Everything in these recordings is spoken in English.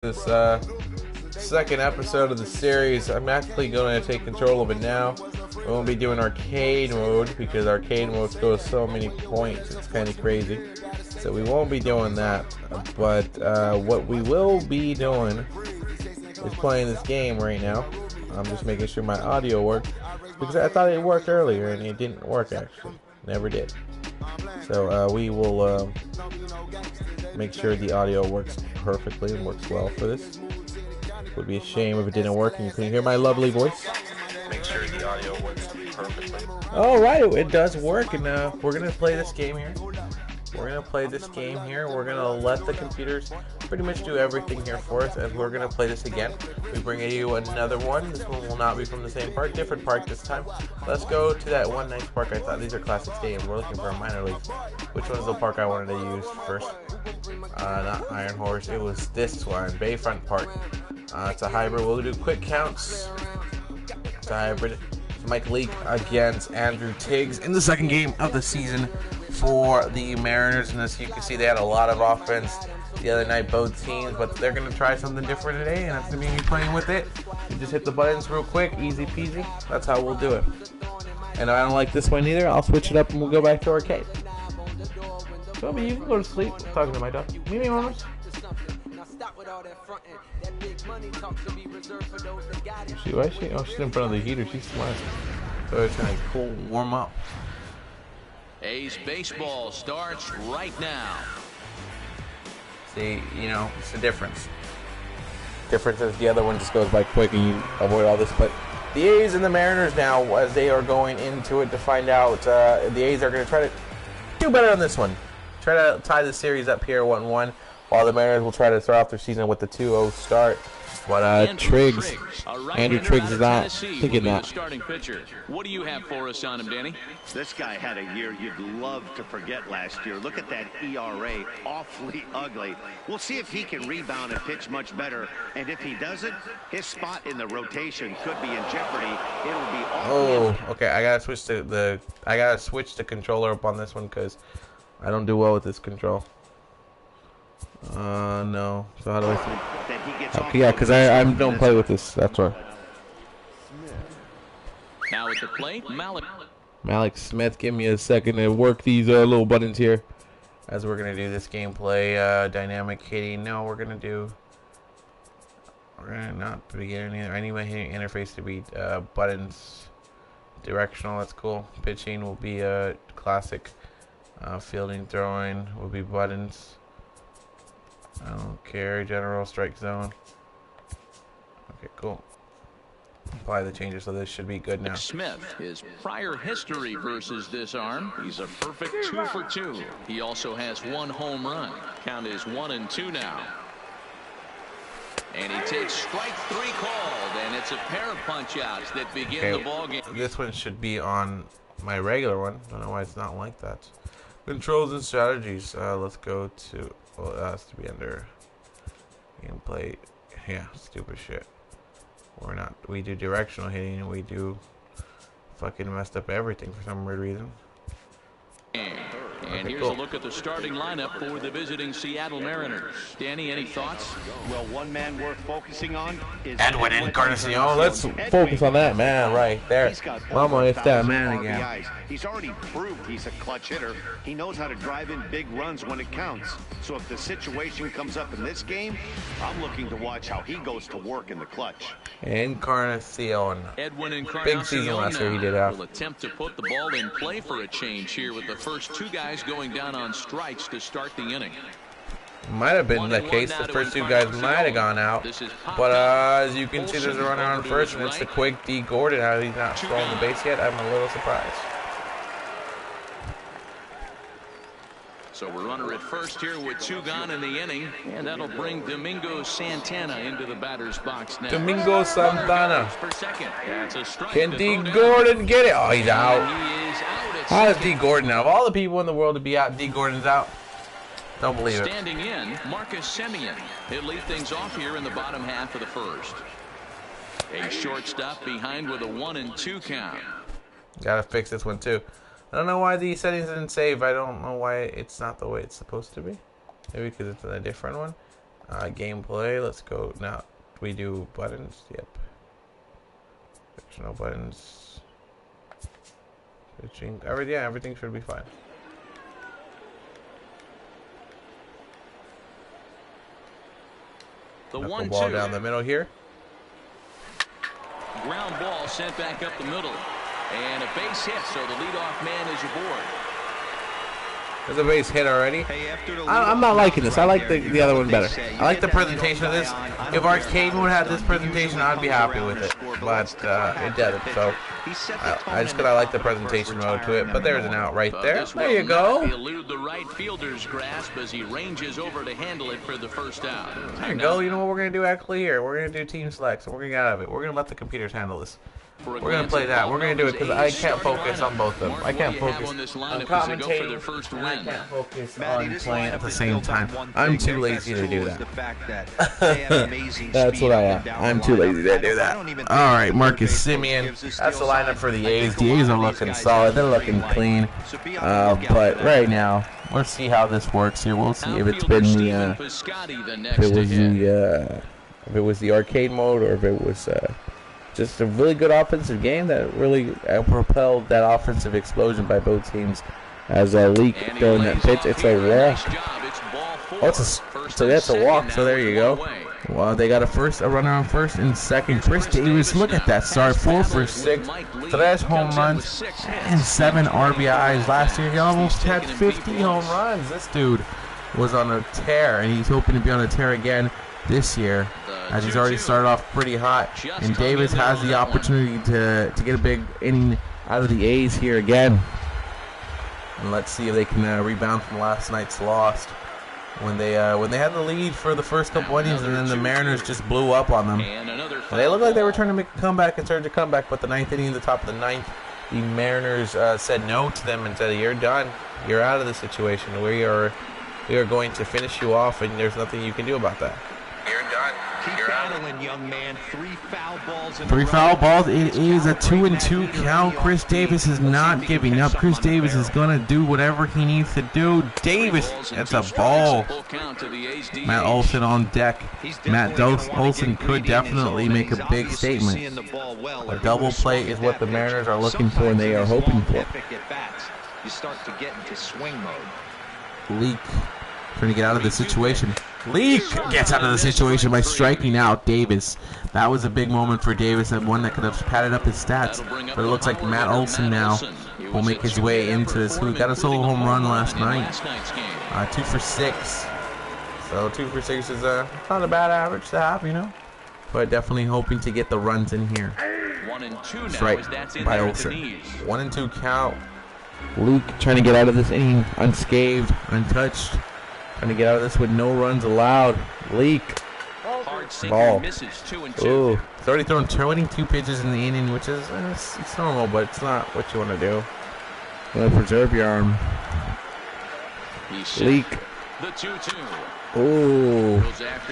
This second episode of the series. I'm actually going to take control of it now. We won't be doing arcade mode because arcade mode goes so many points. It's kind of crazy. So we won't be doing that. But what we will be doing is playing this game right now. I'm just making sure my audio works because I thought it worked earlier and it didn't work actually. Never did. So we will make sure the audio works perfectly and works well for this. It would be a shame if it didn't work and you couldn't hear my lovely voice. Make sure the audio works perfectly. Alright, it does work, and we're going to play this game here. We're going to play this game here. We're going to let the computers pretty much do everything here for us, and we're going to play this again. We bring you another one. This one will not be from the same park, different park this time. Let's go to that one nice park. I thought these are classic games. We're looking for a minor league. Which one's the park I wanted to use first? Not Iron Horse. It was this one, Bayfront Park. It's a hybrid. We'll do quick counts. It's a hybrid. Mike Leake against Andrew Tiggs in the second game of the season for the Mariners. And as you can see, they had a lot of offense the other night, both teams, but they're going to try something different today, and that's going to be me playing with it. You just hit the buttons real quick, easy peasy. That's how we'll do it. And if I don't like this one either, I'll switch it up and we'll go back to arcade. Toby, you can go to sleep. I'm talking to my dog. Mimi, mamas. Why is she? Oh, she's in front of the heater. She's smart. So it's kind of cool, warm up. A's baseball starts right now. See, you know, it's the difference. Difference is the other one just goes by quick and you avoid all this. But the A's and the Mariners now, as they are going into it to find out, the A's are going to try to do better on this one. Try to tie the series up here 1-1, while the Mariners will try to start off their season with the 2-0 start. But Andrew Triggs is not thinking that. Starting pitcher. What do you have for us on him, Danny? This guy had a year you'd love to forget last year. Look at that ERA, awfully ugly. We'll see if he can rebound and pitch much better. And if he doesn't, his spot in the rotation could be in jeopardy. It'll be awful. Oh, okay. I gotta switch the controller up on this one because I don't do well with this control. No. So how do I? Okay, yeah, because I don't play with this. That's why. Now at the plate, Malik Smith. Give me a second to work these little buttons here, as we're gonna do this gameplay. Dynamic hitting. No, we're gonna not begin either. I need my hitting interface to be buttons. Directional. That's cool. Pitching will be classic. Fielding, throwing will be buttons. I don't care. General, strike zone. Okay, cool. Apply the changes, so this should be good now. Smith, his prior history versus this arm, he's a perfect 2 for 2. He also has 1 home run. Count is 1-2 now. And he takes strike 3 called, and it's a pair of punch-outs that begin the ball game. This one should be on my regular one. I don't know why it's not like that. Controls and strategies. Let's go to. Well, it has to be under gameplay. Yeah, stupid shit. We're not. We do directional hitting. We do fucking messed up everything for some weird reason. And here's a look at the starting lineup for the visiting Seattle Mariners. Danny, any thoughts? Well, one man worth focusing on is Edwin Encarnacion. Let's focus on that man right there. Mama, it's that man again. He's already proved he's a clutch hitter. He knows how to drive in big runs when it counts. So if the situation comes up in this game, I'm looking to watch how he goes to work in the clutch. Encarnacion. Edwin Encarnacion big season last year he did have. Will attempt to put the ball in play for a change here with the first 2 guys going down on strikes to start the inning. Might have been the case. The first 2 guys might have gone out. But as you can see, there's a runner on first, and it's the quick D. Gordon. How he's not throwing the base yet, I'm a little surprised. So we're runner at first here with 2 gone in the inning, and that'll bring Domingo Santana into the batter's box now. Domingo Santana. For second. Can D. Gordon get it? Oh, he's out. How is D. Gordon out? Of all the people in the world to be out, D. Gordon's out. Don't believe it. Standing in, Marcus Semien. He'll lead things off here in the bottom half of the first. A shortstop behind with a 1-2 count. Gotta fix this one too. I don't know why the settings didn't save. I don't know why it's not the way it's supposed to be. Maybe because it's a different one. Gameplay. Let's go now. We do buttons. Yep. No buttons. Switching. Everything should be fine. The 1-2 ball down the middle here. Ground ball sent back up the middle. And a base hit, so the leadoff man is aboard. There's a base hit already. I'm not liking this. I like the other one better. I like the presentation of this. If arcade mode had this presentation, I'd be happy with it. But it doesn't. So I just gotta like the presentation mode to it. But there's an out right there. There you go. Elude the right fielder's grasp as he ranges over to handle it for the first out. There you go. You know what we're gonna do actually here? We're gonna do team select. So we're gonna get out of it. We're gonna let the computers handle this. We're going to play that. We're going to do it because I can't focus on both of them. I can't focus on commentating, and I can't focus on playing at the same time. I'm too lazy to do that. That's what I am. I'm too lazy to do that. All right, Marcus Semien. That's the lineup for the A's. The A's are looking solid. They're looking clean. But right now, let's see how this works here. We'll see if it's been if it was the arcade mode or if it was just a really good offensive game that really propelled that offensive explosion by both teams. As a leak during that pitch, it's a walk. Oh, so that's a walk. So there you go. Well, they got a runner on first and second. Chris Davis, look at that start, 4 for 6, 3 home runs and 7 RBIs. Last year he almost had 50 home runs. This dude was on a tear, and he's hoping to be on a tear again this year, as he's already started off pretty hot. And Davis has the opportunity to get a big inning out of the A's here again. And let's see if they can rebound from last night's loss when they had the lead for the first couple innings, and then the Mariners just blew up on them. And they looked like they were trying to make a comeback and surge a comeback, but the ninth inning, the top of the ninth, the Mariners said no to them and said, "You're done. You're out of the situation. We are going to finish you off, and there's nothing you can do about that." You're done. Keep battling, young man. 3 foul balls. Three foul balls. It is a 2-2 count. Chris Davis is not giving up. Chris Davis is going to do whatever he needs to do. Davis, that's a ball. Matt Olson on deck. Matt Olson could definitely make a big statement. A double play is what the Mariners are looking for and they are hoping for. You start to get into swing mode. Leak trying to get out of the situation. Leak gets out of the situation by striking out Davis. That was a big moment for Davis, and one that could have padded up his stats. But it looks like Matt Olson now will make his way into this. Who got a solo home run last night. 2 for 6. So 2 for 6 is not a bad average to have, you know. But definitely hoping to get the runs in here. 1-2 now. Right by Olson. 1-2 count. Luke trying to get out of this inning unscathed, untouched. Trying to get out of this with no runs allowed. Leak. Ball. Ooh. He's already thrown 22 pitches in the inning, which is it's normal, but it's not what you want to do. You want to preserve your arm. Leak. Ooh.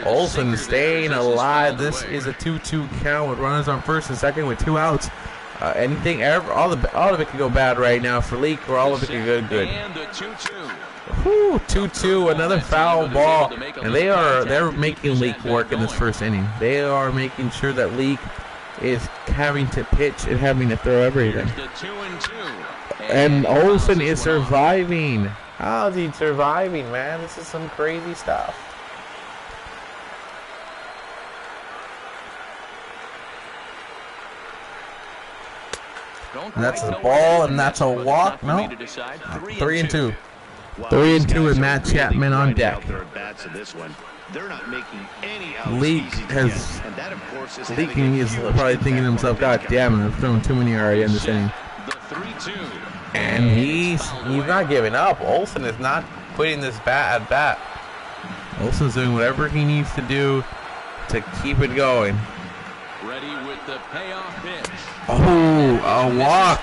Olson staying alive. This is a 2-2 count with runners on first and second with 2 outs. All of it could go bad right now for Leak, or all of it could go good. 2-2, another foul ball, and they're making Leak work in this first inning. They are making sure that Leak is having to pitch and having to throw everything. And Olson is surviving. How's he surviving, man? This is some crazy stuff. And that's a ball, and that's a walk. No, 3-2. 3-2 with Matt Chapman on deck. Leak is probably thinking to himself, "God damn it, I've thrown too many already in this inning." And he's not giving up. Olson is not quitting this at bat. Olson's doing whatever he needs to do to keep it going. Ready with the payoff pitch. Oh, a walk.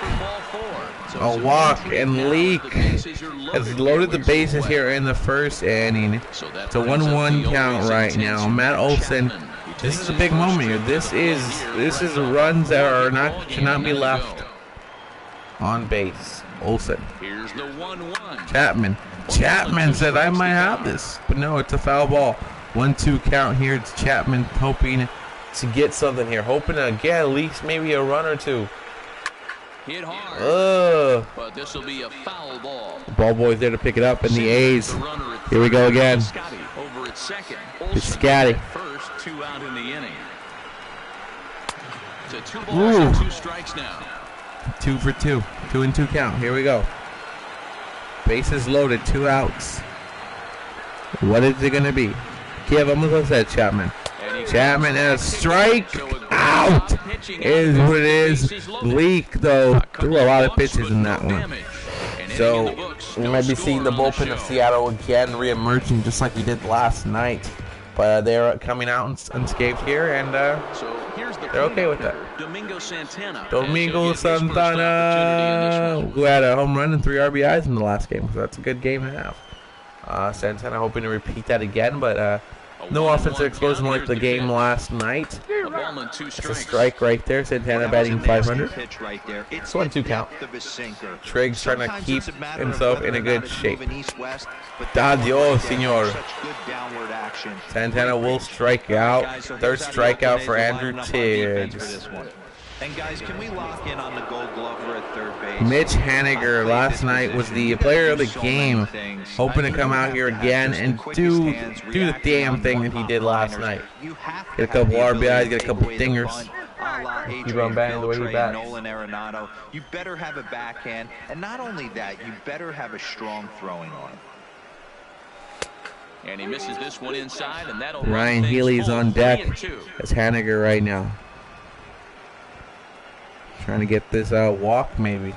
A walk, and Leak has loaded the bases here in the first inning. It's a 1-1 count right now. Matt Olson, this is a big moment here. This is runs that should not be left on base. Olson. Here's the 1-1. Chapman said, "I might have this," but no, it's a foul ball. 1-2 count here. It's Chapman hoping to get something here. Hoping to get at least maybe a run or two. Hit hard, but this will be a foul ball. The ball boy's there to pick it up, and the A's. Here we go again. Over at second. Piscotty. First, 2 out in the inning. To 2 balls and 2 strikes now. 2 for 2. 2-2 count. Here we go. Bases loaded. 2 outs. What is it going to be? Kev, I'm going to say Chapman. Chapman and a strike. Out is what it is. Leak, though, threw a lot of pitches in that one. So we might be seeing the bullpen of Seattle again re-emerging just like we did last night. But they're coming out unscathed here, and they're okay with that. Domingo Santana, who had a home run and 3 RBIs in the last game, so that's a good game to have. Santana hoping to repeat that again, but no offensive explosion like the game last night. It's a strike right there. Santana batting 500. It's 1-2 count. Triggs trying to keep himself in a good shape. Adios, senor. Santana will strike out. Third strikeout for Andrew Tiggs. And guys, can we lock in on the Gold Glover at third base? Mitch Haniger last night was the player of the game, hoping to come out here again and do the damn thing that he did last night. Get a couple RBIs, get a couple dingers. Keep on batting the way he bats. You better have a backhand, and not only that, you better have a strong throwing arm. And he misses this one inside, and that'll Ryan Healy's on deck. That's Haniger right now. Trying to get this walk, maybe.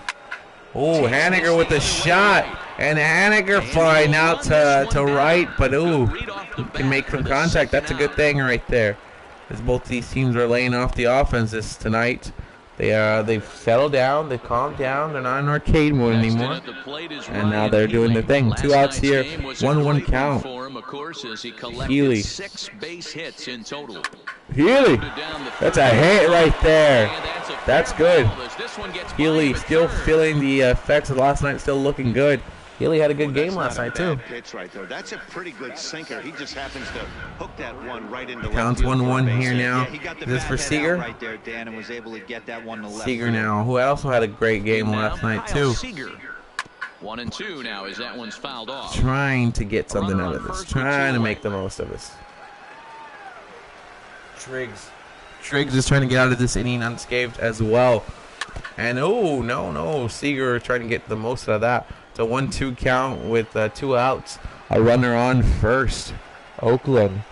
Oh, Haniger with a shot. And Haniger flying out to right. But, ooh, can make some contact. That's a good thing right there. As both these teams are laying off the offenses tonight. They've settled down. They've calmed down. They're not in arcade mode anymore. And now they're doing their thing. 2 outs here. 1-1 count. Healy. 6 base hits in total. Healy. That's a hit right there. That's good. Healy still feeling the effects of last night. Still looking good. Healy had a good game last night, too. That's a pretty good sinker. He just happens to hook that one right into Counts 1-1 here now. Is this for Seager? Right there, Dan, and was able to get that one to left. Seager now, who also had a great game last night, too. 1-2 now as that one's fouled off. Trying to get something out of this. Trying to make the most of this. Triggs is trying to get out of this inning unscathed as well. And, oh, no. Seager trying to get the most out of that. It's a 1-2 count with 2 outs. A runner on first. Oakland.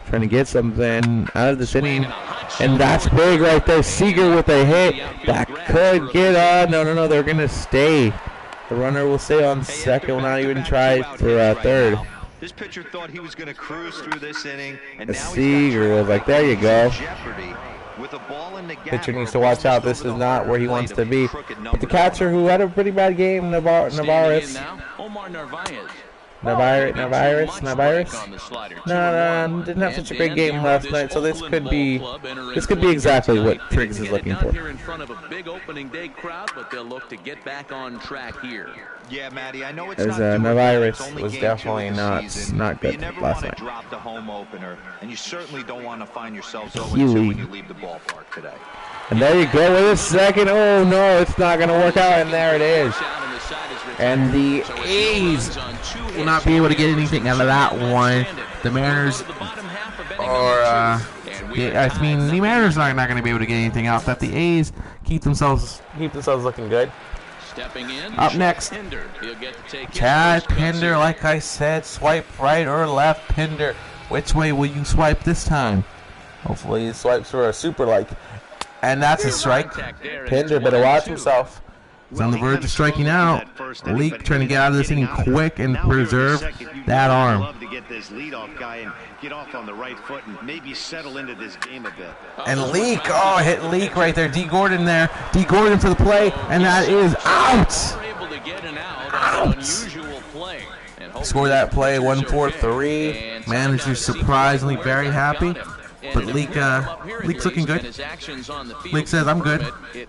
Trying to get something out of this inning. And that's big right there. Seager with a hit. That could get on. No. They're going to stay. The runner will stay on second. Will not even try for third. This pitcher thought he was going to cruise through this inning. And Seager was like, there you go. With a ball in the gap, pitcher needs to watch out. This is not where he wants to be. But the catcher, who had a pretty bad game, Narvaez. No, didn't have such a great game last night. So this could be exactly what Triggs is looking for. In front of a big opening day crowd, but they'll look to get back on track here. Yeah, Matty, I know it's as Narvaez was definitely not good last night. Drop the home opener, and you certainly don't want to find yourselves 0-2 when you leave the ballpark today. And there you go with a second. Oh no, it's not going to work out, and there it is. And the A's will not be able to get anything out of that one. The Mariners the Mariners are not going to be able to get anything out. That the A's keep themselves looking good. Up next, Chad Pinder, like I said, swipe right or left. Pinder, which way will you swipe this time? Hopefully he swipes for a super like. And that's a strike. Pinder better watch himself. He's on the verge of striking out. Leak trying to get out of this inning quick and preserve that arm. And Leak, hit Leak right there. D. Gordon there. D. Gordon for the play, and that is out. Score that play 1-4-3. Manager surprisingly very happy. But Leak's looking good. Leak says, I'm good. They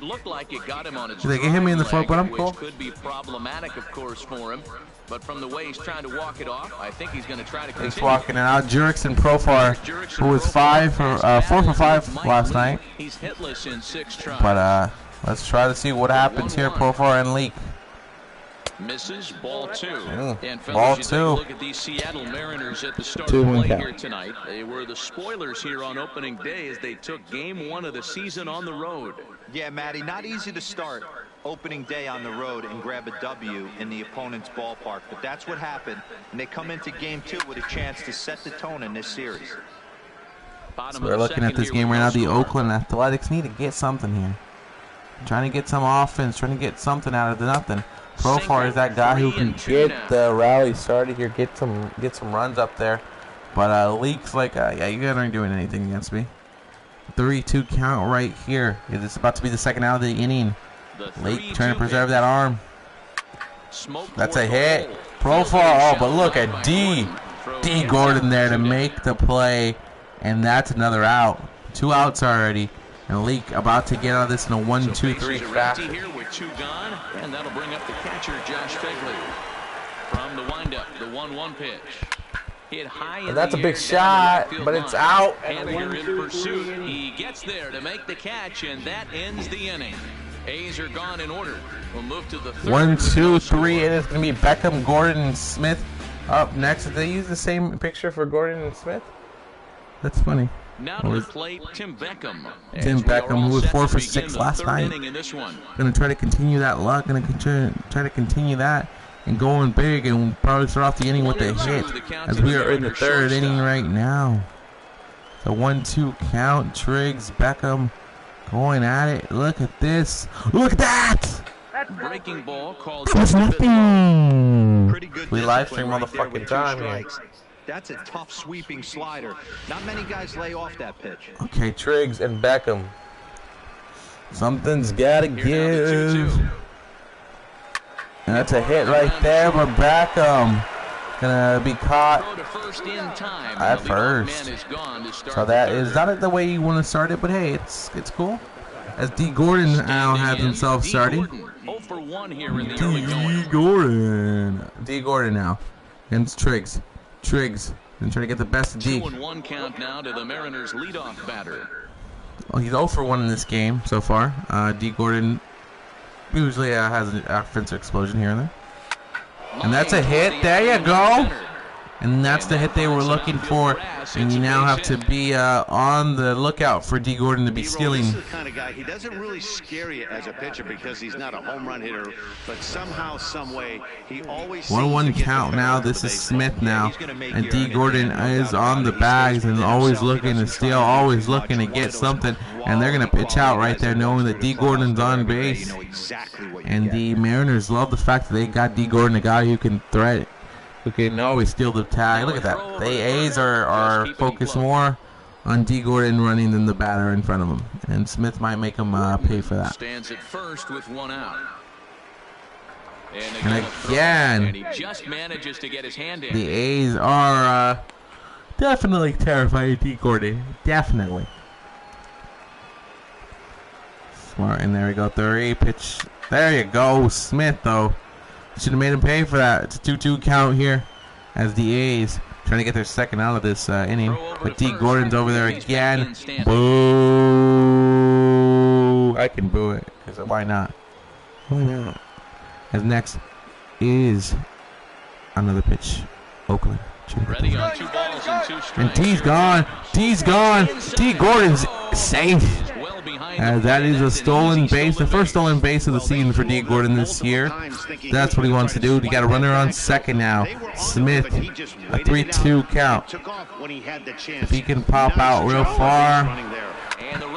can hit me in the foot, but I'm cool. Could be problematic, of course, for him. But from the way he's trying to walk it off, I think he's going to try to continue. He's walking it out. Jurickson Profar, who was 4 for 5 last night. He's hitless in 6 tries. But let's try to see what happens here. Profar and Leak. Misses, ball 2. And fellas, ball 2. Take a look at these Seattle Mariners at the start of play here tonight. They were the spoilers here on opening day as they took game 1 of the season on the road. Yeah, Matty, not easy to start opening day on the road and grab a W in the opponent's ballpark, but that's what happened, and they come into game 2 with a chance to set the tone in this series. So we're looking at this game right now. The Oakland Athletics need to get something here. Trying to get some offense, trying to get something out of nothing. Profar is that guy who can get the rally started here, get some runs up there. But Leak's like, yeah, you guys aren't doing anything against me. 3-2 count right here. It's about to be the second out of the inning. Leak trying to preserve that arm. That's a hit. Profar, oh, but look at D Gordon there to make the play. And that's another out. 2 outs already. And Leak about to get out of this in a 1-2-3 fashion. Here with 2 gone, and that'll bring up the catcher, Josh Fegley. From the windup, the 1-1 pitch. Hit high in and that's the a big air shot, down the but it's out. Haniger in pursuit. He gets there to make the catch, and that ends the inning. A's are gone in order. We'll move to the third. 1, 2, 3, and it's going to be Beckham, Gordon, and Smith up next. Did they use the same picture for Gordon and Smith? That's funny. Now to the plate, Tim Beckham. Tim Beckham, who was 4 for 6 last night. Going to try to continue that luck. Going to try to continue that and going big and probably start off the inning with a hit as we are in the 3rd inning right now. The 1-2 count. Triggs, Beckham going at it. Look at this. Look at that. Breaking ball called. That was nothing. Pretty good. We live stream all the fucking time here. That's a tough sweeping slider. Not many guys lay off that pitch. Okay, Triggs and Beckham. Something's gotta give. And that's a hit right there, but Beckham gonna be caught at first. So that is not the way you want to start it, but hey, it's cool. As D Gordon now has himself started. D Gordon now against Triggs. Triggs and trying to get the best of D. 2-1 count now to the Mariners leadoff batter. Well, he's 0 for 1 in this game so far. D Gordon usually has an offensive explosion here and there. And that's a hit. There you go. And that's the hit they were looking for. And you now have to be on the lookout for D Gordon to be stealing. This is the kind of guy, he doesn't really scare you as a pitcher because he's not a home run hitter, but somehow, some way, he always 1-1 count now. This is Smith now. And D Gordon is on the bags and always looking to steal, always looking to get something. And they're going to pitch out right there knowing that D Gordon's on base. And the Mariners love the fact that they got D Gordon, a guy who can threat. Who can always steal the tag. Look at that. The A's are focused more on D Gordon running than the batter in front of him. And Smith might make him pay for that. Stands at first with 1 out. And again, and he just manages to get his hand in. The A's are definitely terrified of D Gordon. Definitely. Smart. And there we go. 3 pitch. There you go. Smith, though. Should have made him pay for that. It's a 2-2 count here as the A's trying to get their second out of this inning. But D Gordon's over there again. Boo! I can boo it. Because why not? Why not? As next is another pitch. Oakland. Ready on 2 balls and 2 strikes. And D's gone. D's gone. D Gordon's safe. That is a stolen base, the first stolen base of the season for D Gordon this year. That's what he wants to do. He got a runner on second now. Smith, a 3-2 count. If he can pop out real far,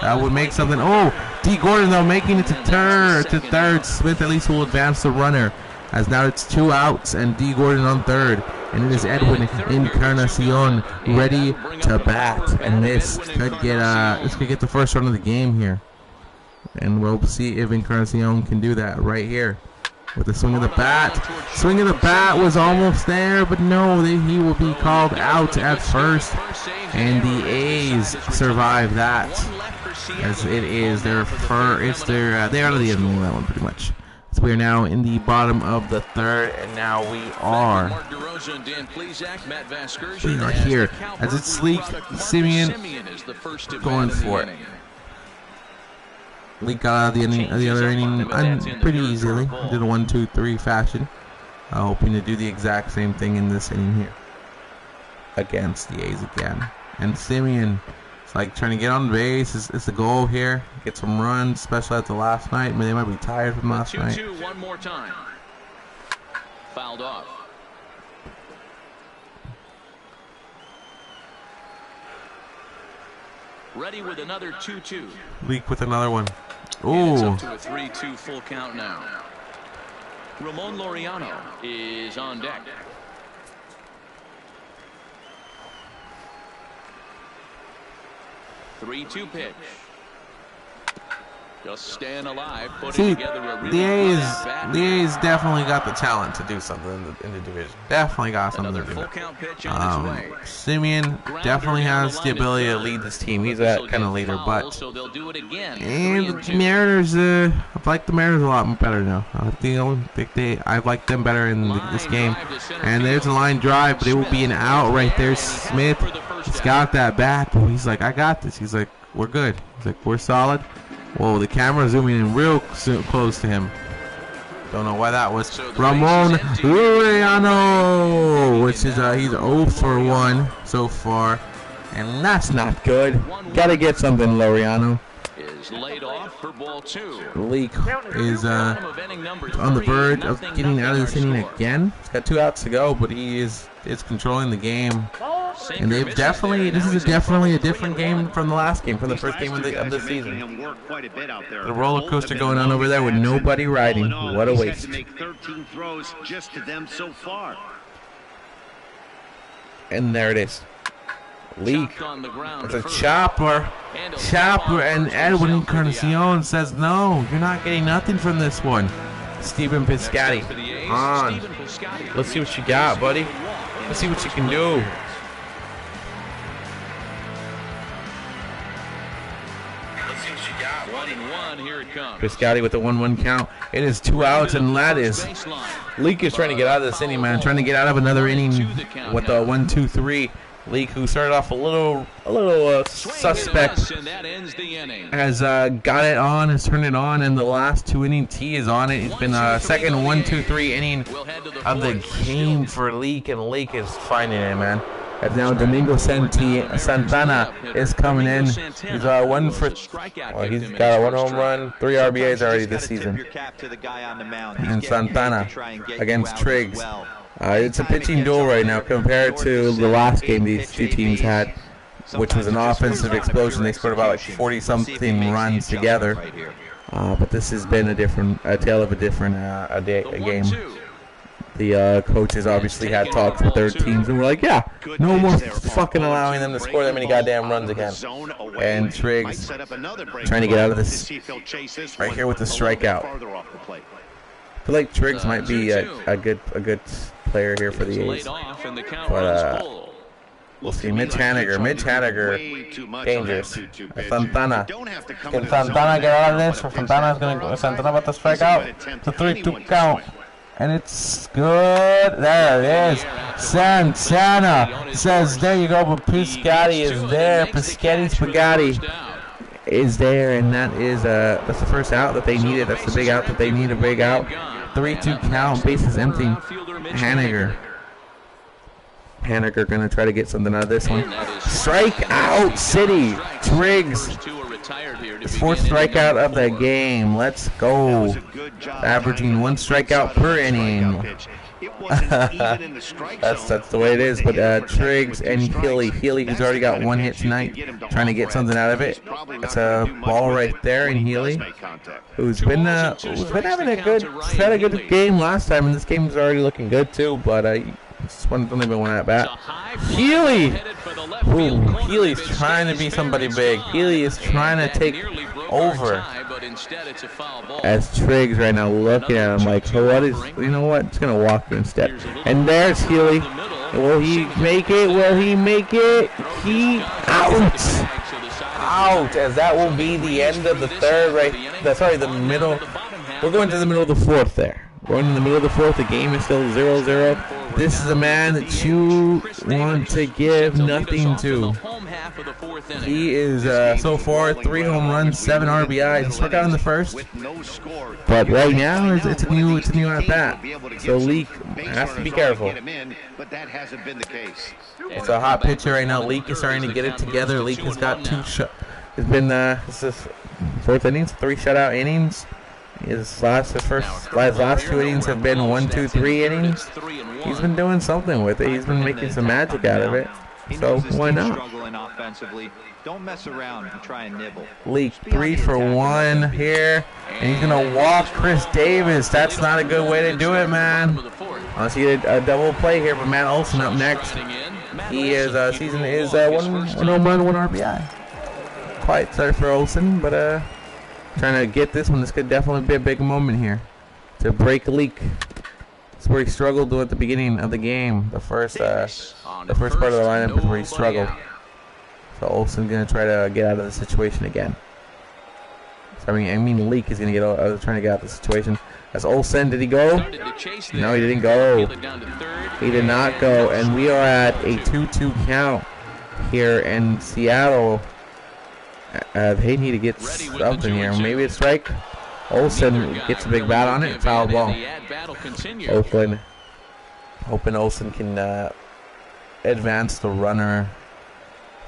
that would make something. Oh, D Gordon though making it to third. Smith at least will advance the runner. As now it's 2 outs and D Gordon on third. And it is Edwin Encarnacion ready to bat. And this could get the first run of the game here. And we'll see if Encarnacion can do that right here. With the swing of the bat. Swing of the bat was almost there, but no, he will be called out at first. And the A's survive that. As it is they're out of the end of that one pretty much. So we are now in the bottom of the third, and now we are here as it's Leak, Simeon going for it. Leak got out of the other inning pretty easily. Did a 1-2-3 fashion. Hoping to do the exact same thing in this inning here against the A's again. And Simeon is like trying to get on base. It's the goal here. Get some runs, especially after last night. They might be tired from last night. 2-2 one more time. Fouled off. Ready with another 2-2. Leak with another one. Ooh. It's up to a 3-2 full count now. Ramon Laureano is on deck. 3-2 pitch. Just staying alive, putting together a really the A's definitely got the talent to do something in the division. Definitely got something to do. Full count pitch on its way. Simeon definitely has the ability to lead this team. He's that kind of leader, but so they'll do it again. And the Mariners, I like the Mariners a lot better now. I like them better in this game. And there's a line drive, but it will be an out right there. Smith, he's got that bat, but he's like, I got this. He's like, we're good. He's like, we're solid. Whoa, the camera zooming in real close to him. Don't know why that was. Ramon Laureano, which is he's 0 for 1 so far, and that's not good. Gotta get something, Laureano. Is laid off for ball 2. Leak is on the verge of getting out of this inning again. He's got 2 outs to go, but he is controlling the game. And this is definitely a different game from the last game, from the first game of the season. The roller coaster going on over there with nobody riding. What a waste. And there it is. Leak. It's a chopper. And Edwin Encarnacion says, no, you're not getting nothing from this one. Stephen Piscotty on. Let's see what you got, buddy. Let's see what you can do. Piscotty with the 1-1 count. It is 2 outs, and that is Leak is trying to get out of this inning, man. Trying to get out of another inning with a 1-2-3. Leak, who started off a little suspect, has got it on, has turned it on, and the last 2 innings he is on it. It's been a second 1-2-3 inning of the game for Leak, and Leak is finding it, man. And now Domingo Santana is coming in. He's he's got a 1 home run, 3 RBIs already this season. And Santana against Triggs. It's a pitching duel right now compared to the last game these two teams had, which was an offensive explosion. They scored about like 40-something runs together. But this has been a tale of a different game. The coaches obviously had talks with their teams and were like, yeah, no more fucking allowing them to score that many goddamn runs again. And Triggs trying to get out of this right here with the strikeout. I feel like Triggs might be a good player here for the A's. But we'll see. Mitch Haniger, dangerous. Santana. Can Santana get out of this? Or Santana about to strike out? It's a 3-2 count. And it's good. There it is. Santana says, there you go, but Piscotty is there. Piscotty Spaghetti is there, and that's the first out that they needed. That's the big out that they need, a big out. 3-2 count, bases empty. Haniger gonna try to get something out of this one. Strikeout City. Triggs. 4th strikeout of the game. Let's go. Averaging 1 strikeout per inning. that's the way it is. But Triggs and Healy, who's already got 1 hit tonight, trying to get something out of it. That's a ball right there in Healy, who's been having a good game last time, and this game is already looking good too. But it's only been 1 at bat. Healy. Healy's trying to be somebody big. Healy is trying to take over. As Triggs right now looking at him like, you know what? It's going to walk you instead. And there's Healy. Will he make it? He out. As that will be the end of the third, the middle We're going to the middle of the fourth there. We're in the middle of the fourth. The game is still 0-0. This is a man that you want to give nothing to. He is, so far, 3 home runs, 7 RBIs. He struck out in the first. But right now, it's a new at-bat. So Leak has to be careful. It's a hot pitcher right now. Leak is starting to get it together. Leak has got 2 shots. It's been, this is 4th innings, 3 shutout innings. His last 2 innings have been 1, 2, 3 innings. He's been doing something with it. He's been making some magic out of it. So why not? Don't mess around and try and nibble. Leak 3 for 1 here, and he's gonna walk Chris Davis. That's not a good way to do it, man. Unless he did a double play here, but Matt Olson up next. He is season is 1 home run, 1 RBI. Quite start for Olson, but trying to get this one. This could definitely be a big moment here to break Leak. That's where he struggled at the beginning of the game. The first part of the lineup is where he struggled. So Olsen's gonna try to get out of the situation again. So, I mean, Leak is gonna trying to get out of the situation. That's Olsen. Did he go? No, he didn't go. He did not go, and we are at a 2-2 count here in Seattle. They need to get something here. Maybe a strike. Olsen gets a big bat on it. Foul ball. Oakland. Hoping Olsen can advance the runner,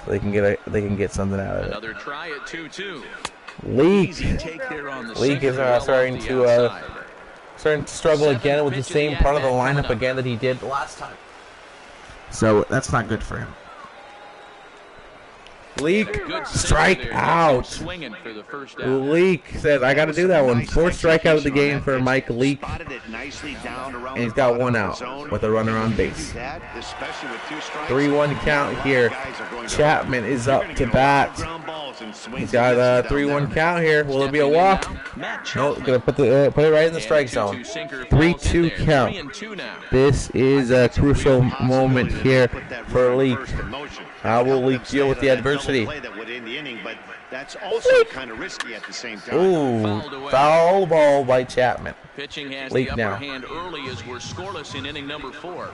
so they can get something out of it. Another try at 2-2. Leak is starting to struggle again with the same part of the lineup again that he did last time. So that's not good for him. Leak, strike out. Leak says, I got to do that one. 4th strikeout of the game for Mike Leak. And he's got 1 out with a runner on base. 3-1 count here. Chapman is up to bat. He's got a 3-1 count here. Will it be a walk? No, gonna put it right in the strike zone. 3-2 count. This is a crucial moment here for Leak. How will Leak deal with the adversity? That's also kind of risky at the same time. Ooh, foul ball by Chapman. Pitching has Leak the now. upper hand early as we're scoreless in inning number 4.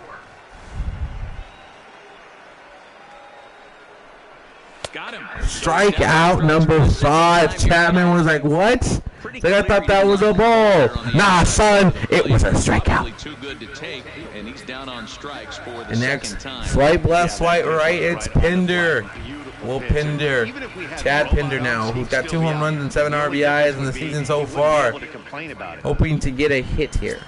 Got him. Strike out number 5. Chapman was like, what? Like, I thought that was a ball. Nah, son, it was a strikeout. Too good to take, and he's down on strikes for the And next, second time. swipe left, swipe right, it's Pinder. Will Pinder. Chad Pinder now, who's got 2 home runs and 7 RBIs in the season so far. Hoping to get a hit here.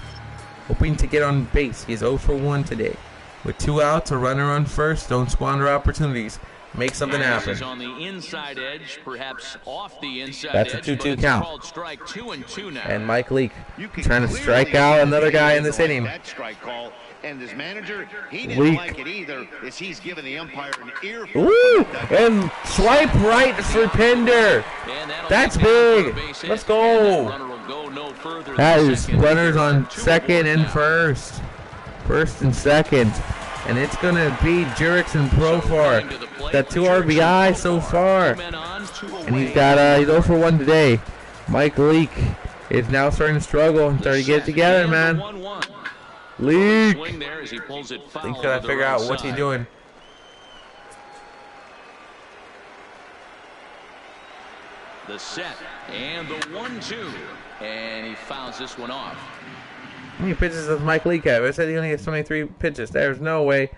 Hoping to get on base. He's 0 for 1 today. With 2 outs, a runner on first. Don't squander opportunities. Make something happen. On the inside edge, perhaps off the inside That's a edge, 2-2 count. Strike 2 and 2 now. And Mike Leak trying to strike out another guy in this inning. And his manager, he didn't Leak. like it either, as he's giving the umpire an earful. Ooh, and swipe right for Pinder. That's big. Let's go. That is runners on second and first. First and second. And it's going to be Jurix and Profar. Got 2 RBI so far. And he's 0 for 1 today. Mike Leak is now starting to struggle and starting to get it together, man. Leak. He's got to figure out what's he doing. The set and the 1-2. And he fouls this one off. How many pitches does Mike Leak have? I said he only has 23 pitches. There's no way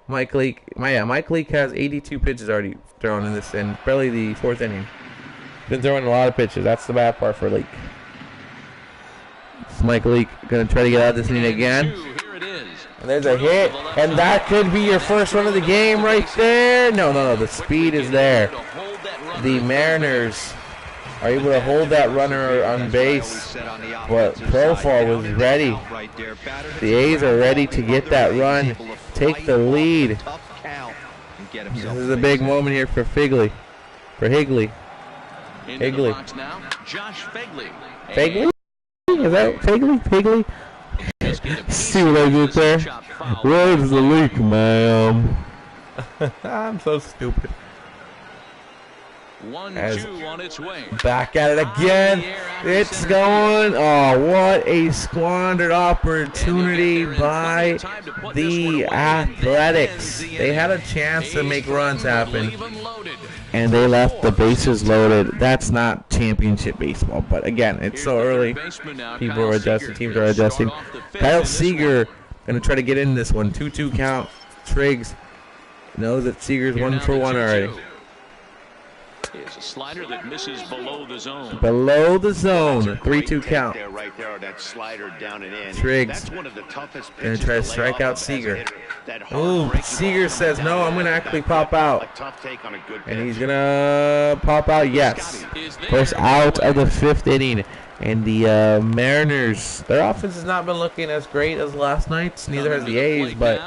Mike Leak has 82 pitches already thrown in this, and barely the 4th inning. Been throwing a lot of pitches. That's the bad part for Leak. So Mike Leak going to try to get out of this inning again. And there's a hit, and that could be your first run of the game right there. No. The speed is there. The Mariners are able to hold that runner on base, but Profar was ready. The A's are ready to get that run, take the lead. This is a big moment here for Higley. Higley? Figley? Is that Figley? See what I did there? Where's the leak, ma'am? I'm so stupid. 1-2 on its way. Back at it again. It's going. Oh, what a squandered opportunity by the Athletics. They had a chance to make runs happen, and they left the bases loaded. That's not championship baseball. But again, it's so early. People are adjusting. Teams are adjusting. Kyle Seager going to try to get in this one. 2-2 count. Triggs knows that Seager's 1 for 1 already. It's a slider that misses below the zone. Below the zone. 3-2 count. Right there, that slider down and in. Triggs That's one of the toughest going to try to strike out Seager. Oh, Seager says, no, I'm going to actually pop out. A tough take on a good pitch. And he's going to pop out, yes. First out of the 5th inning. And the Mariners, their offense has not been looking as great as last night's. Neither has the A's, but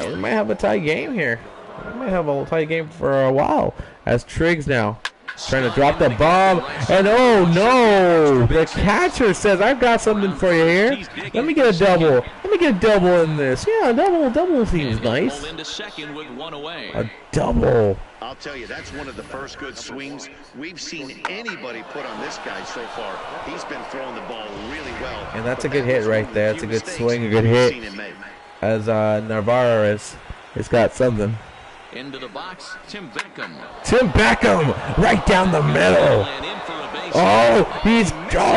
we might have a tie game here. We might have a tie game for a while. As Triggs now trying to drop the bomb. And oh no! The catcher says, I've got something for you here. Let me get a double. Let me get a double in this. Yeah, double seems nice. A double. I'll tell you, that's one of the first good swings we've seen anybody put on this guy so far. He's been throwing the ball really well. And that's a good hit right there. It's a good swing, a good hit. As Narvaez has got something. Into the box, Tim Beckham. Tim Beckham, right down the middle. Oh,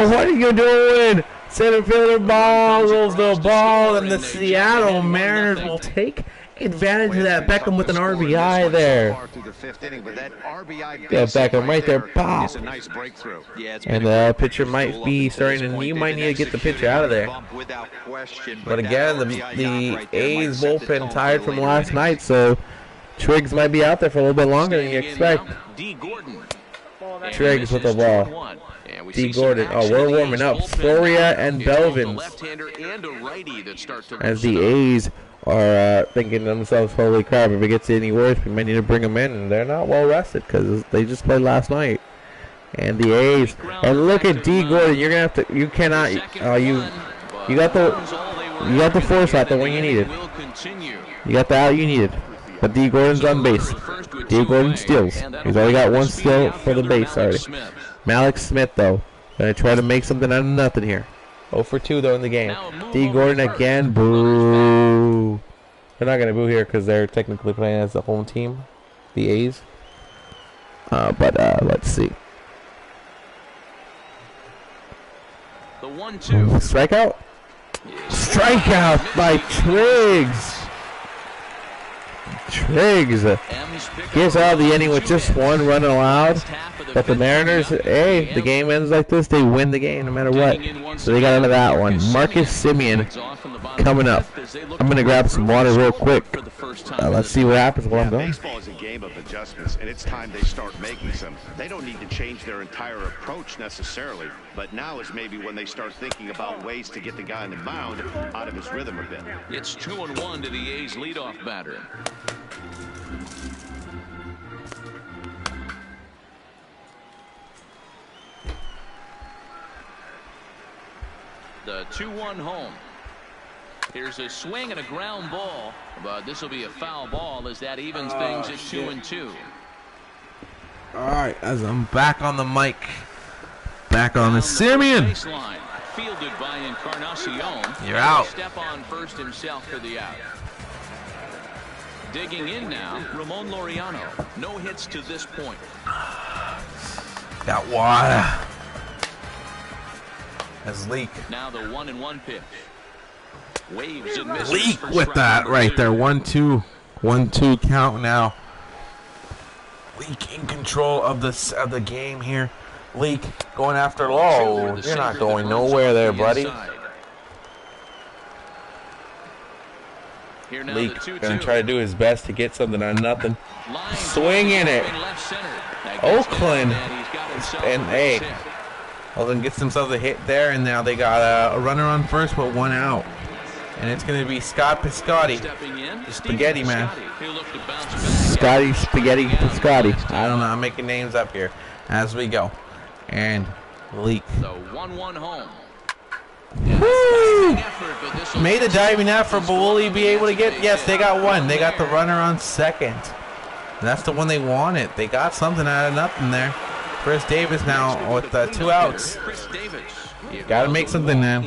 what are you doing? Center fielder bobbles the ball, and the Seattle Mariners will take advantage of that. Beckham with an RBI there. Yeah, Beckham right there, pop. And the pitcher might be starting, and you might need to get the pitcher out of there. But again, the A's bullpen tired from last night, so Triggs might be out there for a little bit longer than you expect. Triggs with the ball. D. Gordon. Oh, we're warming up. Floria and Belvins. As the A's are thinking to themselves, holy crap, if it gets any worse, we might need to bring them in. And they're not well rested because they just played last night. And the A's. And look at D. Gordon. You're going to have to, you cannot, you got the foresight, the one you needed. You got the out you needed. But D. Gordon's on base. D. Gordon steals. He's already got one steal for the base already. Malik Smith, though, going to try to make something out of nothing here. 0 for 2, though, in the game. D. Gordon again. Boo. They're not going to boo here because they're technically playing as the home team, the A's. But let's see. The 1-2. Strikeout? Strikeout by Triggs. Triggs gets out of the inning with just one run allowed. But the Mariners, hey, the game ends like this, they win the game no matter what. So they got out of that one. Marcus Semien coming up. I'm going to grab some water real quick. Let's see what happens while I'm going. Baseball is a game of adjustments, and it's time they start making some. They don't need to change their entire approach necessarily, but now is maybe when they start thinking about ways to get the guy on the mound out of his rhythm a bit. It's 2-1 to the A's leadoff batter. The 2-1 home. Here's a swing and a ground ball, but this will be a foul ball as that evens things at 2-2. All right, as I'm back on the mic, back on the Semien. Fielded by Encarnacion. You're out. Step on first himself for the out. Digging in now, Ramon Laureano. No hits to this point. Got water. As Leak. Now the 1-1 pitch. Waves and misses. Leak with that right there. 1-2. 1-2 count now. Leak in control of the game here. Leak going after low. You're not going nowhere there, buddy. Leak gonna try to do his best to get something on nothing. Swinging it. Oakland. And hey, Oakland gets themselves a hit there, and now they got a runner on first, but one out. And it's going to be Scott Piscotti. Spaghetti, man. Scotty Spaghetti Piscotti. I don't know. I'm making names up here as we go. And Leak. The 1-1 home. Woo! Made a diving effort, but will he be able to get? Yes, they got one. They got the runner on second. And that's the one they wanted. They got something out of nothing there. Chris Davis now with 2 outs. Got to make something now.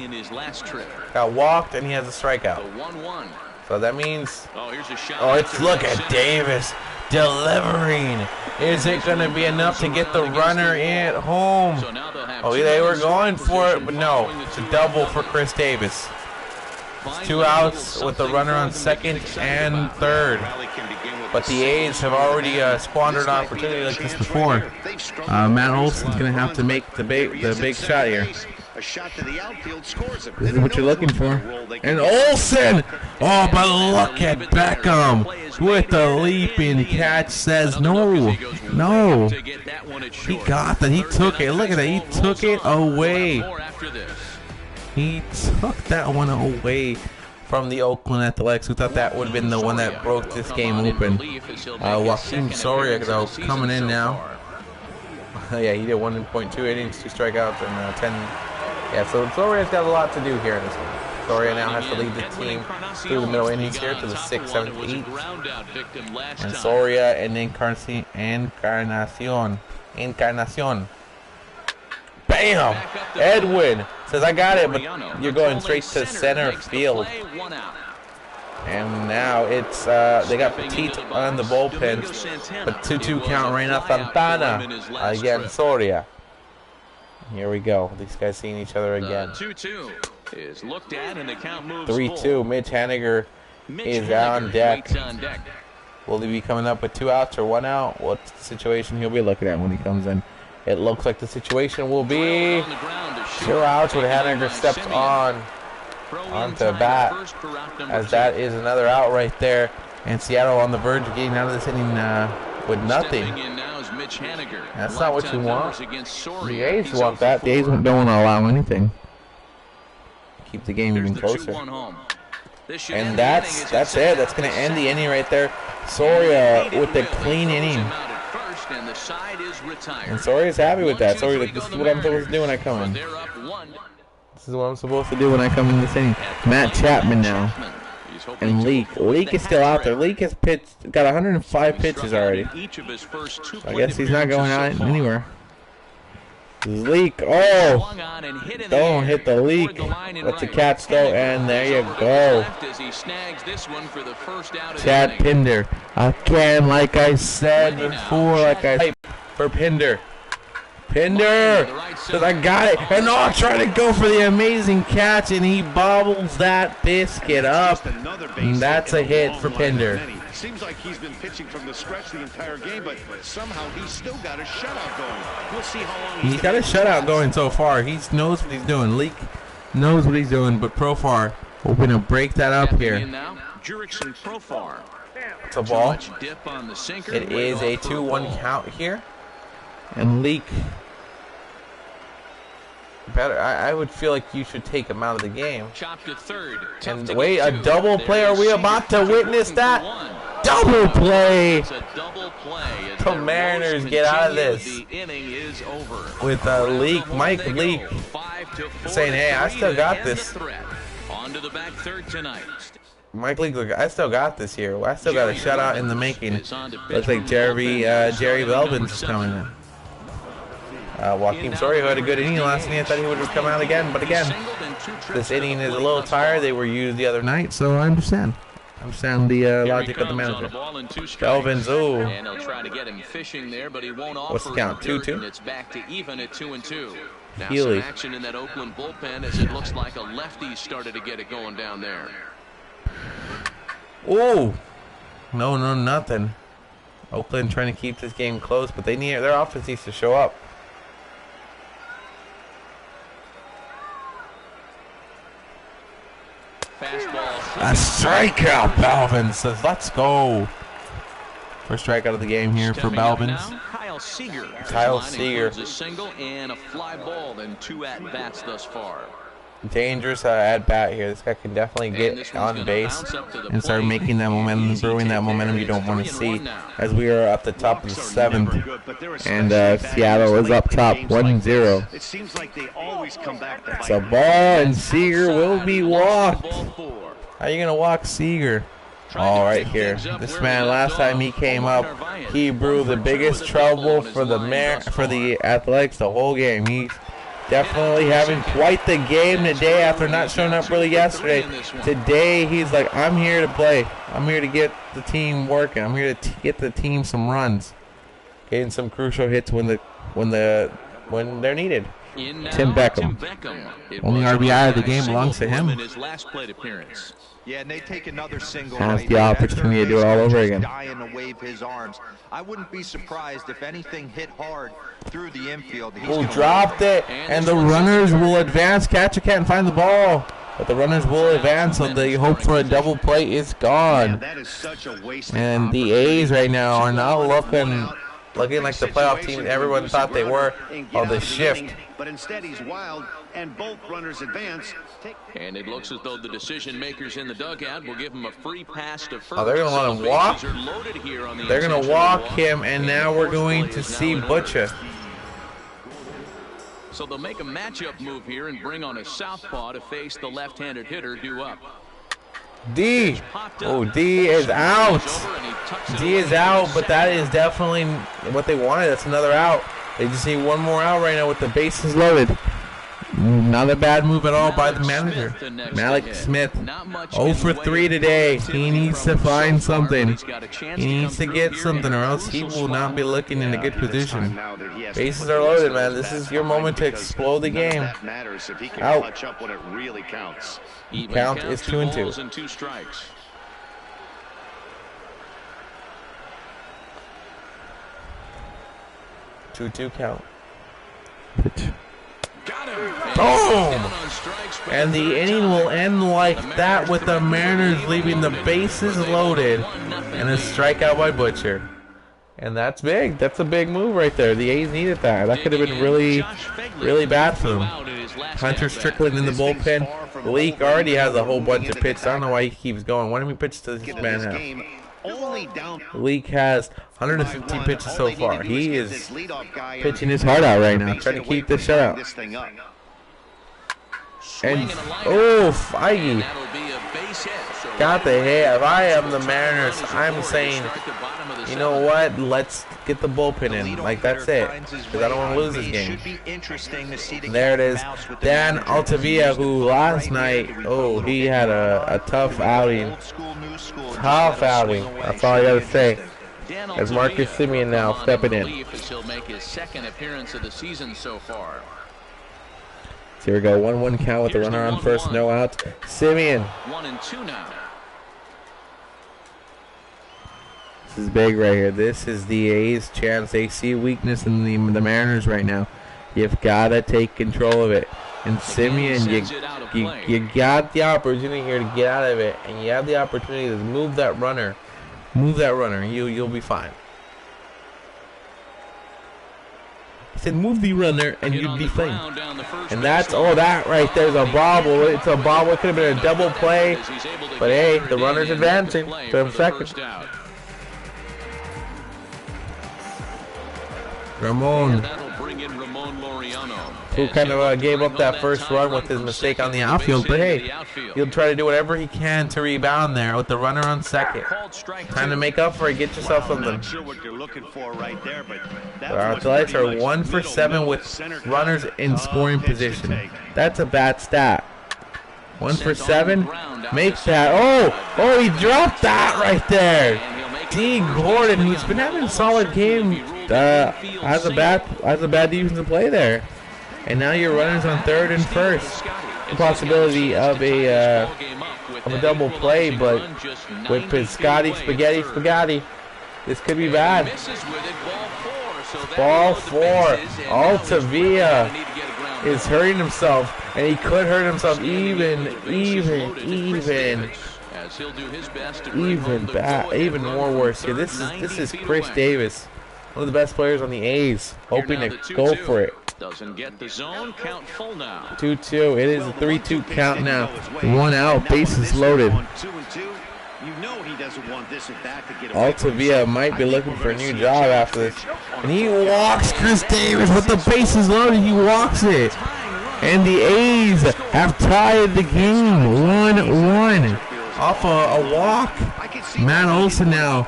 Got walked and he has a strikeout. So that means, look at Davis delivering. Is it going to be enough to get the runner at home? Oh, they were going for it, but no. It's a double for Chris Davis. It's 2 outs with the runner on second and third. But the A's have already squandered an opportunity like this before. Matt Olson's going to have to make the big shot here. This is what you're looking for. And Olson! Oh, but look at Beckham with the leaping catch. Says no. No. He got that. He took it. Look at that. He took it away. He took that one away from the Oakland Athletics, who thought that would have been the one that broke this game open. Joakim Soria, though, coming in now. Yeah, he did 1.2 innings, 2 strikeouts, and 10. Yeah, so Soria's got a lot to do here in this one. Soria now has to lead the team through the middle innings here to the 6th, 7th, 8th. And Soria and Encarnacion. Bam! Edwin says, I got it, but you're going straight to center field. And now it's, they got Petit on the bullpen, but 2-2 count, Reina Santana against Soria. Here we go. These guys seeing each other again. 2-2 is looked at and the count moves 3-2. Mitch Haniger is on deck. Will he be coming up with 2 outs or 1 out? What's the situation he'll be looking at when he comes in? It looks like the situation will be 2 outs when Haniger steps onto bat, as that is another out right there. And Seattle on the verge of getting out of this inning with nothing. That's not what you want. The A's want that. The A's don't want to allow anything. Keep the game even closer. And that's it. That's going to end the inning right there. Soria with the clean inning. And Soria's happy with that. Soria's like, this is what I'm supposed to do when I come in. This is what I'm supposed to do when I come in this inning. Matt Chapman now. And Leak. Leak is still out there. Leak has pitched, got 105 pitches already. So I guess he's not going out anywhere. Leak. Oh! Don't hit the Leak. That's a catch though, and there you go. Chad Pinder. Again, like I said before, for Pinder. Pinder says, I got it. And trying to go for the amazing catch, and he bobbles that biscuit up. And that's a hit for Pinder. Seems like he's been pitching from the stretch the entire game, but somehow he's still got a shutout going. We'll see how long he's got a shutout going so far. He knows what he's doing. Leak knows what he's doing, but Profar hoping to break that up here. It's a ball. It is a 2-1 count here. And Leak, better. I would feel like you should take him out of the game. And wait, a double play. Are we about to witness that? Double play. The Mariners get out of this with Leak. Mike Leak saying, hey, I still got this. Mike Leak, look, I still got this here. I still got a shutout in the making. Looks like Jerry Belvin's coming in. Joakim Soria, who had a good inning last inning, I thought he would have come out again, but again, this inning is a little tired. They were used the other night, so I understand. I understand the logic of the manager. Belvin's, ooh. What's the count? 2-2? It's back to even at 2-2. Now Healy. some action in that Oakland bullpen as it looks like a lefty started to get it going down there. Ooh. No, nothing. Oakland trying to keep this game close, but their offense needs to show up. A strikeout, Belvin says, let's go. First strikeout of the game here for Belvin. Kyle Seager. A single and a fly ball and 2 at-bats thus far. Dangerous at-bat here. This guy can definitely get on base and start making that momentum, brewing that momentum you don't want to see, as we are at the top of the 7th, and Seattle is up top 1-0. It seems like they always come back to it's a ball, and Seager will be walked. How are you going to walk Seager? All right here. This man, last time he came up, he brewed the biggest trouble for the Athletics the whole game. He's definitely having quite the game today after not showing up really yesterday. Today, he's like, I'm here to play. I'm here to get the team working. I'm here to get the team some runs, getting some crucial hits when they're needed. Tim Beckham. Only RBI of the game belongs to him. Yeah, and they take another single. Has the opportunity to do it all over again. Dying to wave his arms. I wouldn't be surprised if anything hit hard through the infield. Who dropped it, and the runners will advance. Catcher can't find the ball, but the runners will advance, so the hope for a double play is gone. And the A's right now are not looking like the playoff team everyone thought they were. Oh, the shift. But instead he's wild, and both runners advance. And it looks as though the decision makers in the dugout will give him a free pass to first. Oh, they're going to let him walk? They're going to walk him, and now we're going to see Butcher. So they'll make a matchup move here and bring on a southpaw to face the left-handed hitter due up. D. Oh, D is out. D is out, but that is definitely what they wanted. That's another out. They just need one more out right now with the bases loaded. Not a bad move at all by the manager. Malik Smith, 0 for 3 today. He needs to find something. He needs to get something, or else he will not be looking in a good position. Bases are loaded, man. This is your moment to explode the game. Out. Count is 2-2. 2-2 count. Pitch. Boom! And the inning will end like that with the Mariners leaving the bases loaded and a strikeout by Butcher. And that's big. That's a big move right there. The A's needed that. That could have been really, really bad for them. Hunter Strickland in the bullpen. Leak already has a whole bunch of pitches. I don't know why he keeps going. Why don't we pitch to this man now? Leak has 150 pitches so far. He is pitching his heart out right now, trying to keep this shutout. And, oh, Feige got the hit. If I am the Mariners, I'm saying, you know what, let's get the bullpen in. Like, that's it, because I don't want to lose this game. There it is. Dan Altavilla, who last night, oh, he had a tough outing. Tough outing. That's all I got to say. As Marcus Semien now stepping in. He'll make his second appearance of the season so far. Here we go, 1-1 count with the runner on first, no out. Semien. 1-2 now. This is big right here. This is the A's chance. They see weakness in the Mariners right now. You've got to take control of it. And Semien, you got the opportunity here to get out of it, and you have the opportunity to move that runner. Move that runner, and you'll be fine. He said, move the runner, and you'd be fine. And that's, oh, that right there's a bobble. It's a bobble. It could have been a double play. But, hey, the runner's advancing. To second. Ramon, who kind of gave up that first run with his mistake on the outfield. But, hey, he'll try to do whatever he can to rebound there with the runner on second. Time to make up for it. Get yourself something. Our Athletics are 1 for 7 with runners in scoring position. That's a bad stat. 1 for 7. Make that. Oh, he dropped that right there. D. Gordon, who's been having a solid game, has a bad defensive play there. And now your runners on third and first. The possibility of a double play, but with Spaghetti, this could be bad. Ball 4. Altavilla is hurting himself, and he could hurt himself even more worse here. This is Chris Davis, one of the best players on the A's, hoping to go for it. Doesn't get the zone. Count full now. 2-2. It is a 3-2 count now. 1 out. Bases loaded. Altavilla might be looking for a new job after this. And he walks Chris Davis with the bases loaded. He walks it. And the A's have tied the game 1-1 off a walk Matt Olson now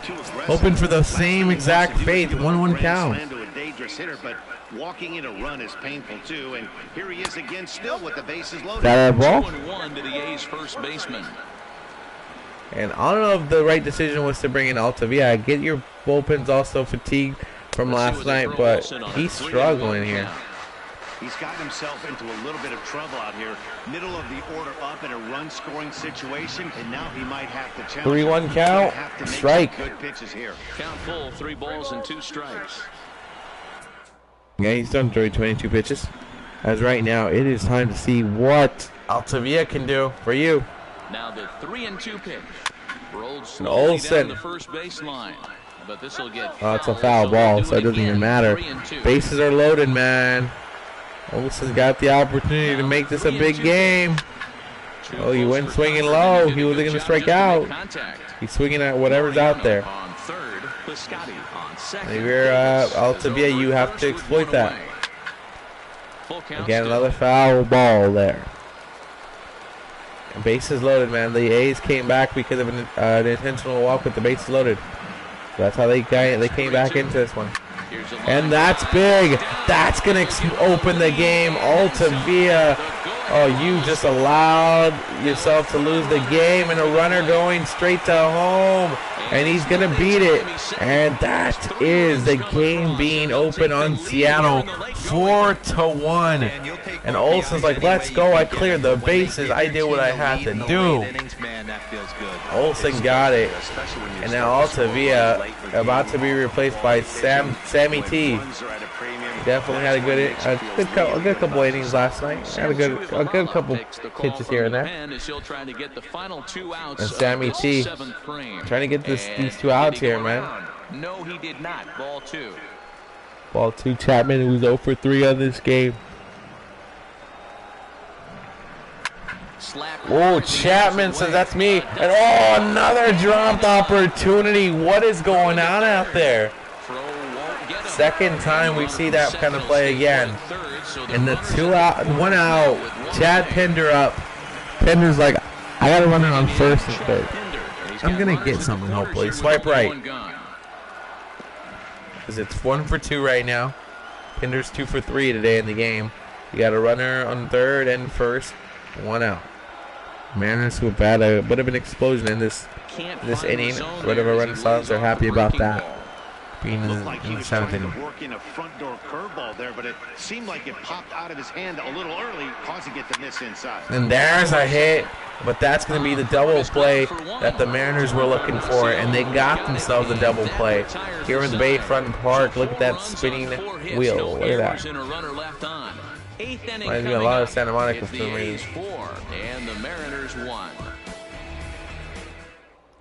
hoping for the same exact fate. 1-1 count. But walking in a run is painful too, and here he is again, still with the bases loaded. That ball? 2-1 to the A's first baseman. And I don't know if the right decision was to bring in Altavia. I get your bullpen's also fatigued from last night, but he's struggling here. He's gotten himself into a little bit of trouble out here. Middle of the order up in a run-scoring situation, and now he might have to challenge. 3-1 count. Strike. Good pitches here. Count full, 3 balls and 2 strikes. Yeah, he's done 22 pitches. As right now, it is time to see what Altavia can do for you. Now the 3-2 pitch. Rolled And slowly Olsen. down the first baseline. But this will get Oh, it's a foul ball, so it doesn't even matter. 3-2. Bases are loaded, man. Olsen's got the opportunity to make this a big game. Oh, he went swinging low. He wasn't going to strike out. He's swinging at whatever's out there. On third, Piscotti on second. If you're Altavia, you have to exploit that. Full count Again, still. another foul ball there. And bases loaded, man. The A's came back because of an intentional walk with the bases loaded. So that's how they came back into this one. And that's big. That's going to open the game. Altavia. Oh, you just allowed yourself to lose the game, and a runner going straight to home. And he's going to beat it. And that is the game being open on Seattle. 4-1. And Olsen's like, let's go. I cleared the bases. I did what I had to do. Olsen got it. And now Altavia about to be replaced by Sammy T. He definitely had a good couple innings last night. Had a good couple pitches here and there. And Sammy T trying to get these 2 outs here, man. No, he did not. Ball 2. Ball 2. Chapman, who's 0 for 3 on this game. Oh, Chapman says that's me. And oh, another dropped opportunity. What is going on out there? Second time we see that kind of play again. And the 1 out. Chad Pinder up. Pinder's like, I got to run it on first and third. I'm going to get something, hopefully. Swipe right. Because it's 1 for 2 right now. Pinder's 2 for 3 today in the game. You got a runner on third and first. 1 out. Mariners with bad, a bit of an explosion in this inning. Whatever Renaissance, they're happy about that. Being in the 7th inning. Working a front door curveball there, but it seemed like it popped out of his hand a little early, causing it to miss inside. And there's a hit, but that's going to be the double play that the Mariners were looking for, and they got themselves a double play here in the Bayfront Park. Look at that spinning wheel. Look at that. Reminds me a lot of Santa Monica for some reason. And the Mariners won.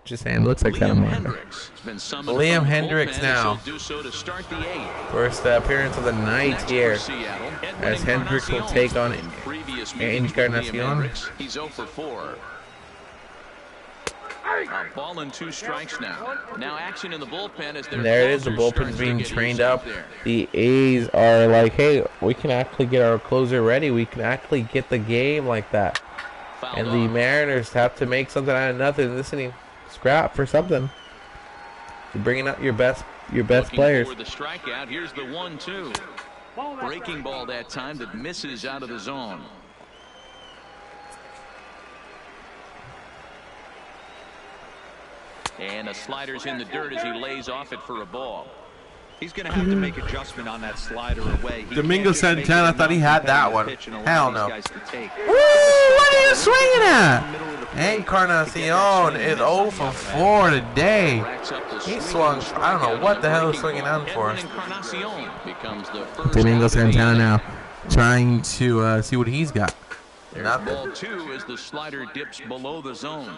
Just saying, looks like Santa Monica. Liam Hendricks now. First appearance of the night here, as Hendricks will take on Encarnacion. He's 0 for 4. A ball and 2 strikes now. Now action in the bullpen as there it is. The bullpen's being trained up. The A's are like, hey, we can actually get our closer ready. We can actually get the game like that. And the Mariners have to make something out of nothing this inning. Scrap for something. You're bringing up your best players. For the strikeout. Here's the 1-2. Breaking ball that time that misses out of the zone. And a slider's in the dirt as he lays off it for a ball. He's going to have to make adjustment on that slider away. Domingo Santana, I thought he had that one. Hell no. Woo! What are you swinging at? Encarnacion is 0 for 4 today. He swung, I don't know what the hell he's swinging on for. Domingo Santana now trying to see what he's got. Nothing. Ball 2 as the slider dips below the zone.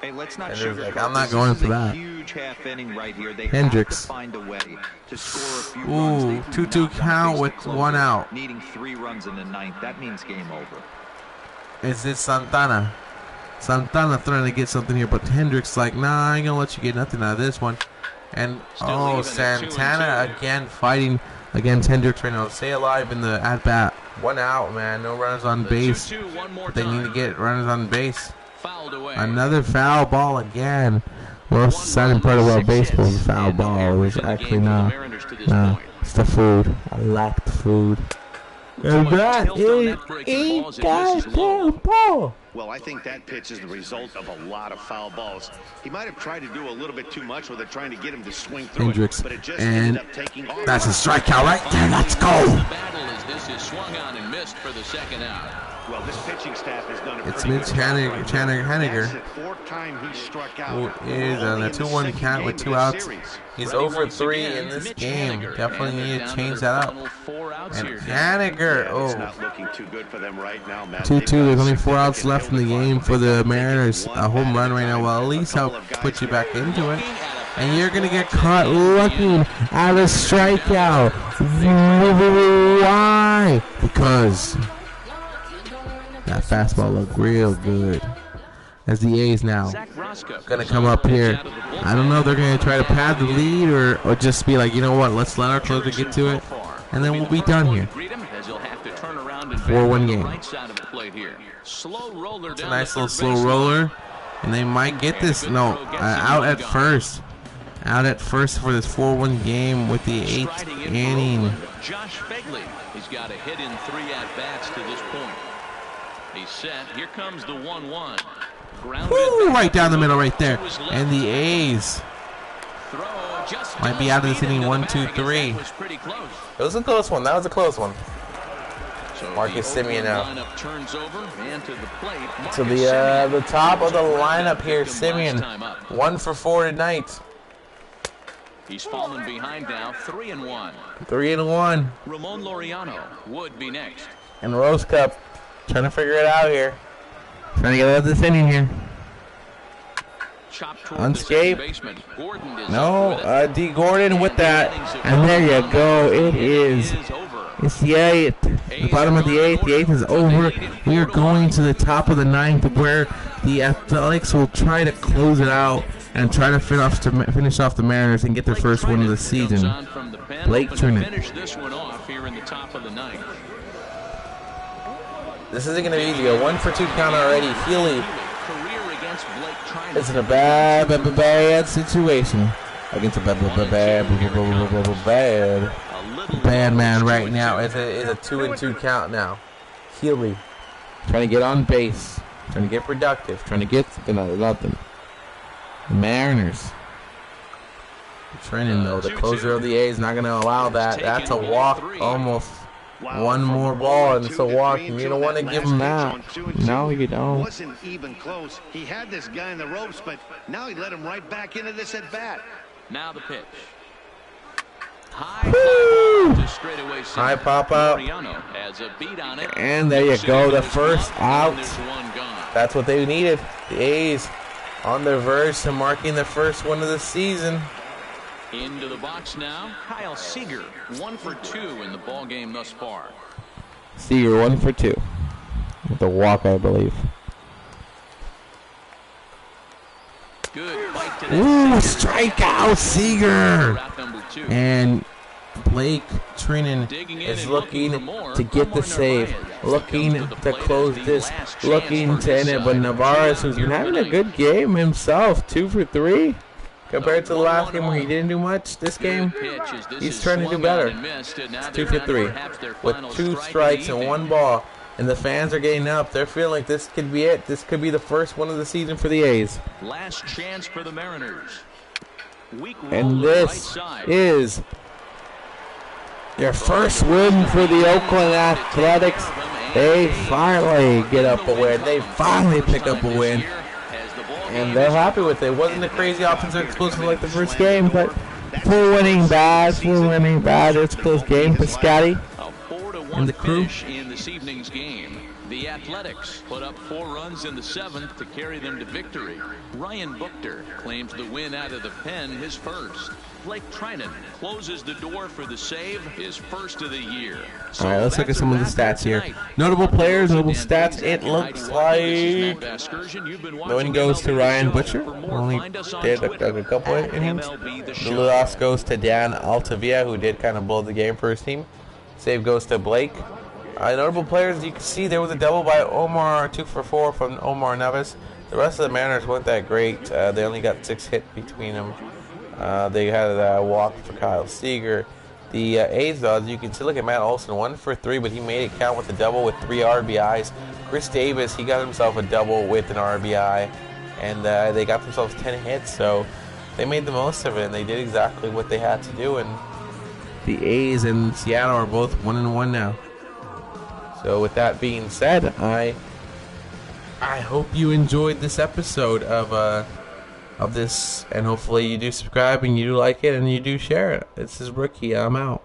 Hey, let's not like, I'm not going for that. Huge half inning right here. They Hendricks. have to find a way to score a few runs. 2-2 count with 1 out. Needing 3 runs in the 9th. That means game over. Is it Santana? Santana trying to get something here, but Hendricks like, nah, I ain't gonna let you get nothing out of this one. And oh, Santana again fighting against Hendricks right now. Stay alive in the at bat. 1 out, man. No runners on base. But they need to get runners on base. Another foul ball again. Most exciting part about baseball is foul ball. It's actually not. No, it's the food. I like the food. And that is a goddamn ball. Well, I think that pitch is the result of a lot of foul balls. He might have tried to do a little bit too much with it, trying to get him to swing through Hendricks, it, but it just and ended up taking off. that's a strikeout right there. Let's go. Battle as this is swung on and missed for the second out. Well, this pitching staff has done a It's pretty Mitch good job right Haniger, now. That's the fourth time he struck out. who is on a 2-1 count with 2 outs. He's over 3 in this game. Definitely need to change that up. And Haniger, It's oh, not looking too good for them right now, Matt. 2-2. There's only 4 outs left in the game for the Mariners. A home run right now. Well, at least help put you back into it. And you're gonna get caught looking at a strikeout. Why? Because that fastball looked real good. As the A's now gonna come up here. I don't know if they're gonna try to pad the lead or just be like, you know what, let's let our closer get to it, and then we'll be done here. 4-1 game. It's a nice little slow roller, and they might get this. No, out at first. Out at first for this 4-1 game with the 8th inning. Josh Begley, he's got a hit in 3 at-bats to this point. He's set. Here comes the 1-1. Woo, right down the middle right there. And the A's might be out of this inning 1-2-3. It was a close one. That was a close one. Marcus Semien now. To the top of the lineup here, Semien. 1 for 4 tonight. He's fallen behind now, 3-1. 3-1. Ramon Laureano would be next. And Rose Cup trying to figure it out here. Trying to get out of this inning here. Unscathed. No, D. Gordon with that. And there you go. It is. It's the 8th. The bottom of the 8th. The 8th is over. We are going to the top of the 9th where the Athletics will try to close it out and try to finish off the Mariners and get their first win of the season. Blake Trinan. This isn't going to be easy. A 1 for 2 count already. Healy is in a bad situation against a bad man right now. It's a 2-2 count now. Healy trying to get on base, trying to get productive, trying to get nothing. The Mariners. Trinan, though, the closer of the A's, not going to allow that. That's a walk almost. One more ball and it's a walk. You don't want to give him that. No, you don't. Wasn't even close. He had this guy in the ropes, but now he let him right back into this at bat. Now the pitch. High pop up. And there you go. The first out. That's what they needed. The A's on their verge to marking the first one of the season. Into the box now, Kyle Seager, 1 for 2 in the ball game thus far. Seager 1 for 2 with a walk, I believe. Good fight today. Ooh, strikeout, Seager. And Blake Trinan is looking to get the save, looking to close this, looking to end it. But Navarez, who's been having a good game himself, 2 for 3. Compared to the last game where he didn't do much, this game, he's trying to do better. It's 2 for 3 with 2 strikes and 1 ball. And the fans are getting up. They're feeling like this could be it. This could be the first one of the season for the A's. Last chance for the Mariners. And this is their first win for the Oakland Athletics. They finally get up a win. They finally pick up a win. And they're happy with it. It wasn't a crazy offensive explosion like the first game, but full winning bad. It's a close game for Scotty and the crew. In this evening's game, the Athletics put up 4 runs in the 7th to carry them to victory. Ryan Buchter claims the win out of the pen, his first. Blake Trinan closes the door for the save, his first of the year. All right, let's look at some of the stats here. Notable players, notable stats. It looks like the win goes to Ryan Butcher. Only did a couple of innings. The loss goes to Dan Altavia, who did kind of blow the game for his team. Save goes to Blake. Notable players, you can see there was a double by Omar, 2 for 4 from Omar Neves. The rest of the Mariners weren't that great. They only got 6 hits between them. They had a walk for Kyle Seager. The A's, though, as you can see, look at Matt Olson, 1 for 3, but he made it count with a double with 3 RBIs. Chris Davis, he got himself a double with an RBI, and they got themselves 10 hits, so they made the most of it, and they did exactly what they had to do, and the A's and Seattle are both 1-1 now. So with that being said, I hope you enjoyed this episode of this, and hopefully you do subscribe and you do like it and you do share it. This is Rookie. I'm out.